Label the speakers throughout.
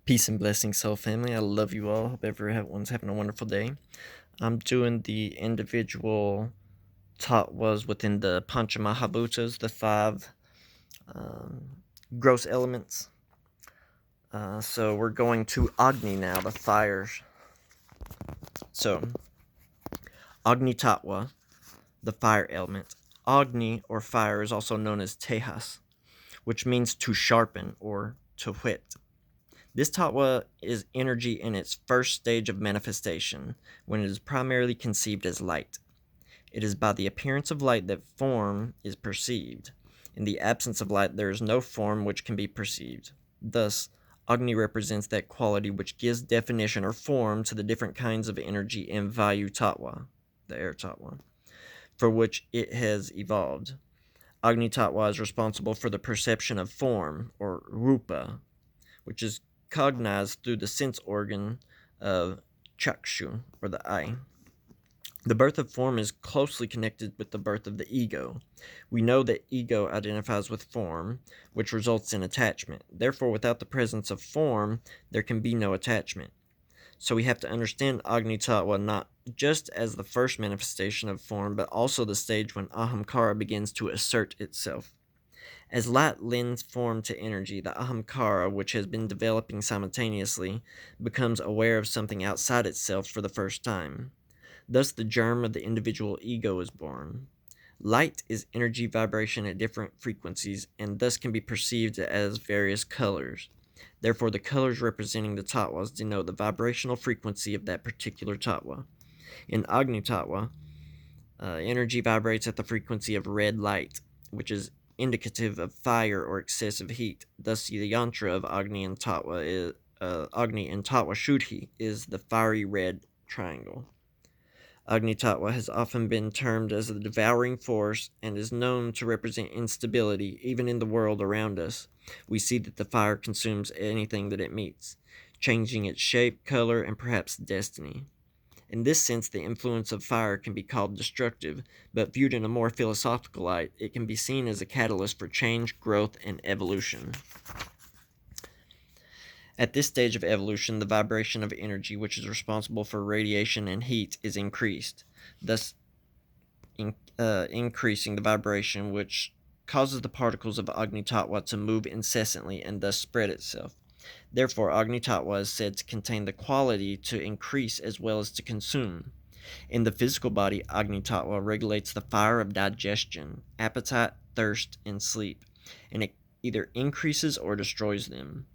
Speaker 1: Peace and blessings, soul family. I love you all. Hope everyone's having a wonderful day. I'm doing the individual tatwas within the PanchaMahabhutas, the five gross elements. So we're going to Agni now, the fires. So, Agni Tattwa, the fire element. Agni, or fire, is also known as Tehas, which means to sharpen or to whet. This tattwa is energy in its first stage of manifestation, when it is primarily conceived as light. It is by the appearance of light that form is perceived. In the absence of light, there is no form which can be perceived. Thus, Agni represents that quality which gives definition or form to the different kinds of energy in Vayu Tattwa, the air tattwa, for which it has evolved. Agni Tattwa is responsible for the perception of form, or rupa, which is cognized through the sense organ of chakshu, or the eye. The birth of form is closely connected with the birth of the ego. We know that ego identifies with form, which results in attachment. Therefore, without the presence of form, there can be no attachment. So we have to understand Agni Tattva not just as the first manifestation of form, but also the stage when ahamkara begins to assert itself. As light lends form to energy, the ahamkara, which has been developing simultaneously, becomes aware of something outside itself for the first time. Thus, the germ of the individual ego is born. Light is energy vibration at different frequencies, and thus can be perceived as various colors. Therefore, the colors representing the tattvas denote the vibrational frequency of that particular tattva. In Agni Tattva, energy vibrates at the frequency of red light, which is indicative of fire or excessive heat. Thus, the yantra of Agni and Tattva Shuddhi is the fiery red triangle. Agni Tattva has often been termed as the devouring force and is known to represent instability even in the world around us. We see that the fire consumes anything that it meets, changing its shape, color, and perhaps destiny. In this sense, the influence of fire can be called destructive, but viewed in a more philosophical light, it can be seen as a catalyst for change, growth, and evolution. At this stage of evolution, the vibration of energy, which is responsible for radiation and heat, is increased, thus increasing the vibration, which causes the particles of Agni Tattva to move incessantly and thus spread itself. Therefore, Agni Tattva is said to contain the quality to increase as well as to consume. In the physical body, Agni Tattva regulates the fire of digestion, appetite, thirst, and sleep, and it either increases or destroys them.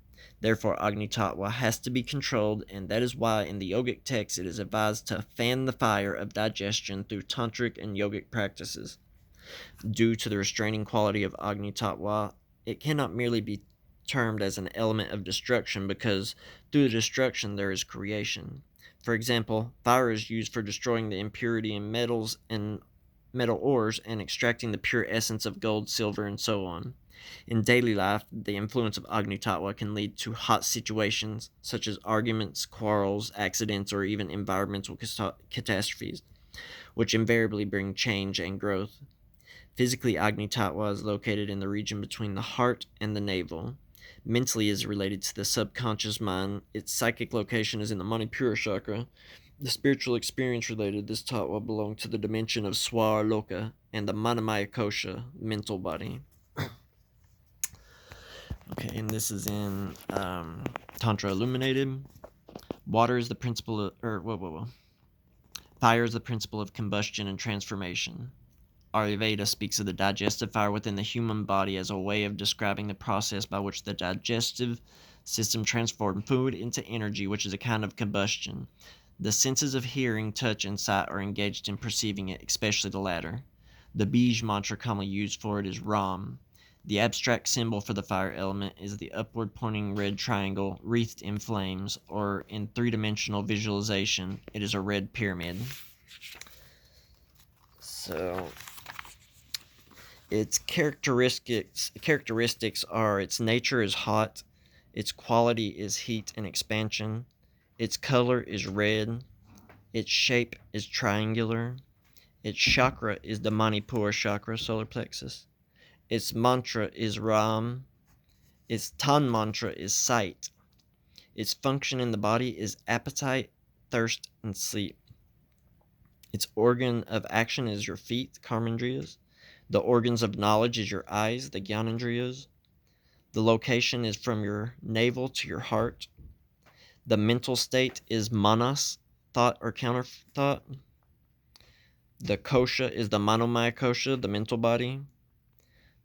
Speaker 1: Therefore, Agni Tattva has to be controlled, and that is why in the yogic texts it is advised to fan the fire of digestion through tantric and yogic practices. Due to the restraining quality of Agni Tattva, it cannot merely be termed as an element of destruction because through destruction there is creation. For example, fire is used for destroying the impurity in metals and metal ores and extracting the pure essence of gold, silver, and so on. In daily life, the influence of Agni Tattva can lead to hot situations such as arguments, quarrels, accidents, or even environmental catastrophes, which invariably bring change and growth. Physically, Agni Tattva is located in the region between the heart and the navel. Mentally, is related to the subconscious mind. Its psychic location is in the Manipura chakra. The spiritual experience related, this tattva belongs to the dimension of Swar Loka and the Manamaya Kosha, mental body. Okay, and this is in Tantra Illuminated. Water is the principle of, Fire is the principle of combustion and transformation. Ayurveda speaks of the digestive fire within the human body as a way of describing the process by which the digestive system transforms food into energy, which is a kind of combustion. The senses of hearing, touch, and sight are engaged in perceiving it, especially the latter. The Bij mantra commonly used for it is Ram. The abstract symbol for the fire element is the upward pointing red triangle wreathed in flames, or in three-dimensional visualization, it is a red pyramid. So, its characteristics are its nature is hot, its quality is heat and expansion, its color is red, its shape is triangular, its chakra is the Manipura chakra, solar plexus, its mantra is Ram, its Tan mantra is sight, Its function in the body is appetite, thirst, and sleep. Its organ of action is your feet, karmendriyas. The organs of knowledge is your eyes, the gyanendriyas. The location is from your navel to your heart. The mental state is manas, thought or counter thought. The kosha is the manomaya kosha, the mental body.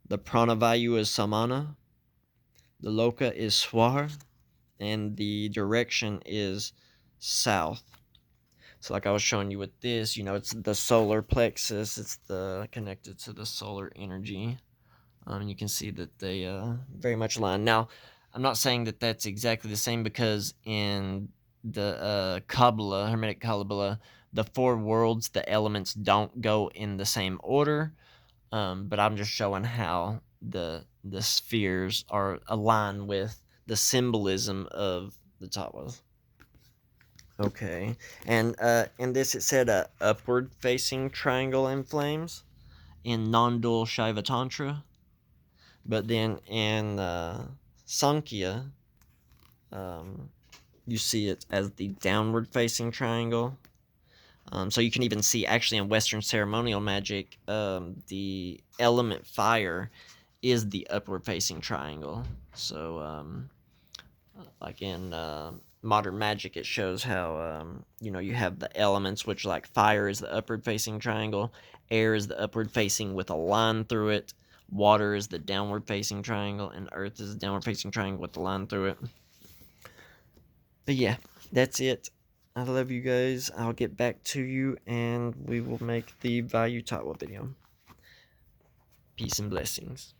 Speaker 1: The pranavayu is samana. The loka is swar. And the direction is south. So like I was showing you with this, it's the solar plexus. It's connected to the solar energy. You can see that they very much align. Now, I'm not saying that that's exactly the same, because in the Kabbalah, Hermetic Kabbalah, the four worlds, the elements don't go in the same order. But I'm just showing how the spheres are aligned with the symbolism of the Tattwas. Okay, and in this it said a upward facing triangle in flames in non-dual Shaiva Tantra, but then in Sankhya, you see it as the downward facing triangle. So you can even see, actually, in Western ceremonial magic, the element fire is the upward facing triangle. So like in modern magic, it shows how you have the elements, which, like, fire is the upward facing triangle, air is the upward facing with a line through it, water is the downward facing triangle, and earth is the downward facing triangle with a line through it. But yeah, that's it. I love you guys. I'll get back to you, and we will make the value Tattwa video. Peace and blessings.